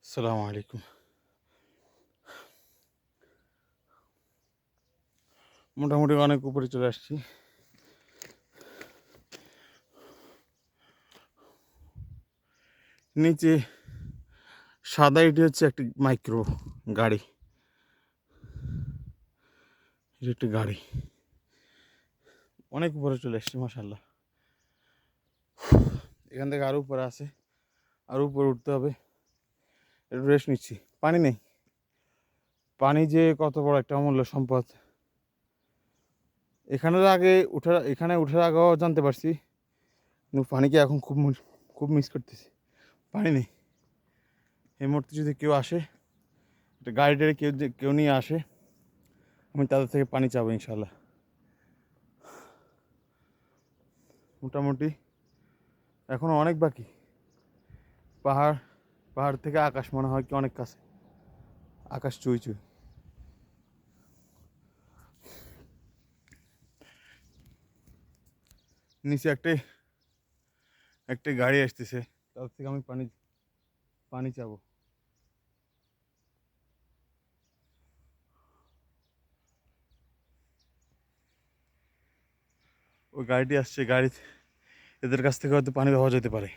আসসালামু আলাইকুম। মোটামুটি অনেক উপরে চলে আসছি। নিচে সাদা এটি হচ্ছে একটি মাইক্রো গাড়ি। এটি একটি গাড়ি। অনেক উপরে চলে এসছি মাশাআল্লাহ। এখান থেকে আরও উপরে আছে, আরও উপরে উঠতে হবে। একটু রেস্ট নিচ্ছি। পানি নেই। পানি যে কত বড় একটা অমূল্য সম্পদ। এখানে উঠার আগেও জানতে পারছি, কিন্তু পানিকে এখন খুব মিস করতেছি। পানি নেই। এই মুহূর্তে যদি কেউ আসে, একটা গাড়ি কেউ নিয়ে আসে, আমি তাদের থেকে পানি চাবো ইনশাল্লাহ। মোটামুটি এখনও অনেক বাকি। পাহাড় পাহাড় থেকে আকাশ মনে হয় কি অনেক কাছে। আকাশ চুই চুই। নিচে একটা গাড়ি আসতেছে, তার থেকে আমি পানি চাবো। ওই গাড়িটি আসছে, এদের কাছ থেকে হয়তো পানি পাওয়া যেতে পারে।